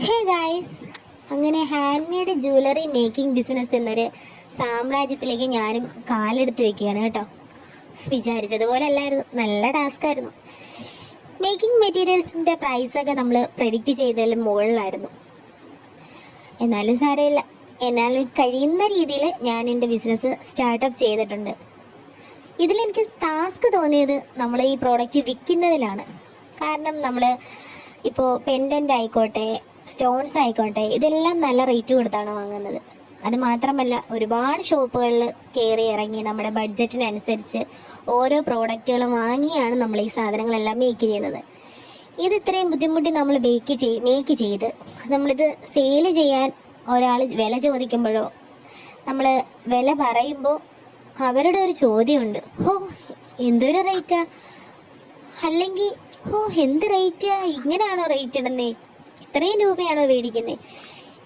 Hey guys, അങ്ങനെ hand made jewellery making business എന്നൊരു സാമ്രാജ്യത്തിലേക്ക് ഞാനും കാലെടുത്ത് വെക്കുകയാണ് കേട്ടോ. വിചാരിച്ചതുപോലെ അല്ലായിരുന്നു, നല്ല ടാസ്ക് ആയിരുന്നു. മേക്കിംഗ് മെറ്റീരിയൽസിൻ്റെ പ്രൈസൊക്കെ നമ്മൾ പ്രെഡിക്റ്റ് ചെയ്തതിലും മുകളിലായിരുന്നു. എന്നാലും സാരമില്ല, എന്നാലും കഴിയുന്ന രീതിയിൽ ഞാൻ എൻ്റെ ബിസിനസ് സ്റ്റാർട്ടപ്പ് ചെയ്തിട്ടുണ്ട്. ഇതിലെനിക്ക് ടാസ്ക് തോന്നിയത് നമ്മൾ ഈ പ്രോഡക്റ്റ് വിൽക്കുന്നതിലാണ്. കാരണം നമ്മൾ ഇപ്പോൾ പെൻഡൻ്റ് ആയിക്കോട്ടെ, സ്റ്റോൺസ് ആയിക്കോട്ടെ, ഇതെല്ലാം നല്ല റേറ്റ് കൊടുത്താണ് വാങ്ങുന്നത്. അത് മാത്രമല്ല, ഒരുപാട് ഷോപ്പുകളിൽ കയറി ഇറങ്ങി നമ്മുടെ ബഡ്ജറ്റിനനുസരിച്ച് ഓരോ പ്രോഡക്റ്റുകളും വാങ്ങിയാണ് നമ്മൾ ഈ സാധനങ്ങളെല്ലാം മേക്ക് ചെയ്യുന്നത്. ഇത് ഇത്രയും ബുദ്ധിമുട്ടി നമ്മൾ മേക്ക് ചെയ്ത് നമ്മളിത് സെയിൽ ചെയ്യാൻ ഒരാൾ വില ചോദിക്കുമ്പോഴോ നമ്മൾ വില പറയുമ്പോൾ അവരുടെ ഒരു ചോദ്യമുണ്ട്, ഹോ എന്തൊരു റേറ്റാ, അല്ലെങ്കിൽ ഹോ എന്ത് റേറ്റാ, ഇങ്ങനെയാണോ റേറ്റ് ഇടുന്നേ, ഇത്രയും രൂപയാണോ മേടിക്കുന്നത്,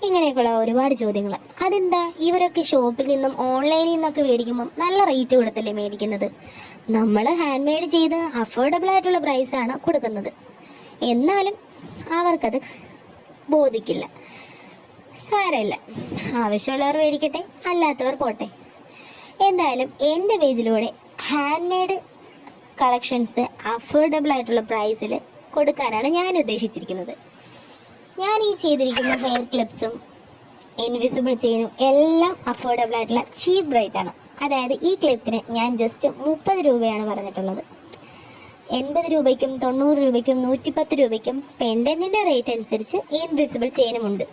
ഇങ്ങനെയൊക്കെയുള്ള ഒരുപാട് ചോദ്യങ്ങൾ. അതെന്താ, ഇവരൊക്കെ ഷോപ്പിൽ നിന്നും ഓൺലൈനിൽ നിന്നൊക്കെ മേടിക്കുമ്പം നല്ല റേറ്റ് കൊടുത്തല്ലേ മേടിക്കുന്നത്. നമ്മൾ ഹാൻഡ് മെയ്ഡ് ചെയ്ത് അഫോർഡബിൾ ആയിട്ടുള്ള പ്രൈസാണ് കൊടുക്കുന്നത്. എന്നാലും അവർക്കത് ബോധിക്കില്ല. സാരമില്ല, ആവശ്യമുള്ളവർ മേടിക്കട്ടെ, അല്ലാത്തവർ പോട്ടെ. എന്തായാലും എൻ്റെ പേജിലൂടെ ഹാൻഡ് മെയ്ഡ് കളക്ഷൻസ് അഫോർഡബിൾ ആയിട്ടുള്ള പ്രൈസിൽ കൊടുക്കാനാണ് ഞാൻ ഉദ്ദേശിച്ചിരിക്കുന്നത്. ഞാൻ ഈ ചെയ്തിരിക്കുന്ന ഹെയർ ക്ലിപ്സും ഇൻവിസിബിൾ ചെയിനും എല്ലാം അഫോർഡബിൾ ആയിട്ടുള്ള ചീപ്പ് റേറ്റാണ്. അതായത് ഈ ക്ലിപ്പിന് ഞാൻ ജസ്റ്റ് 30 രൂപയാണ് പറഞ്ഞിട്ടുള്ളത്. 80 രൂപയ്ക്കും 90 രൂപയ്ക്കും 110 രൂപയ്ക്കും പെൻഡൻറ്റിൻ്റെ റേറ്റ് അനുസരിച്ച് ഇൻവിസിബിൾ ചെയിനുമുണ്ട്.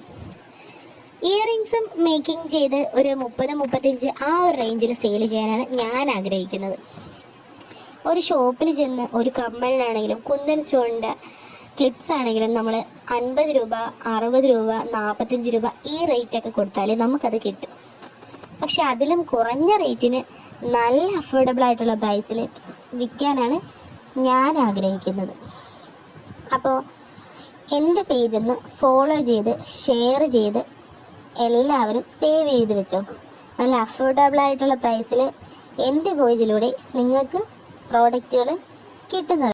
ഇയറിങ്സും മേക്കിംഗ് ചെയ്ത് ഒരു 30-35 ആ ഒരു റേഞ്ചിൽ സെയിൽ ചെയ്യാനാണ് ഞാൻ ആഗ്രഹിക്കുന്നത്. ഒരു ഷോപ്പിൽ ചെന്ന് ഒരു കമ്മലിനാണെങ്കിലും കുന്തൻ സ്റ്റോണിൻ്റെ ക്ലിപ്സ് ആണെങ്കിലും നമ്മൾ 50 രൂപ, 60 രൂപ, 45 രൂപ ഈ റേറ്റൊക്കെ കൊടുത്താലേ നമുക്കത് കിട്ടും. പക്ഷെ അതിലും കുറഞ്ഞ റേറ്റിന് നല്ല അഫോർഡബിൾ ആയിട്ടുള്ള പ്രൈസിൽ വിൽക്കാനാണ് ഞാൻ ആഗ്രഹിക്കുന്നത്. അപ്പോൾ എൻ്റെ പേജൊന്ന് ഫോളോ ചെയ്ത് ഷെയർ ചെയ്ത് എല്ലാവരും സേവ് ചെയ്ത് വെച്ചോ. നല്ല അഫോർഡബിൾ ആയിട്ടുള്ള പ്രൈസിൽ എൻ്റെ പേജിലൂടെ നിങ്ങൾക്ക് പ്രോഡക്റ്റുകൾ കിട്ടുന്നത്.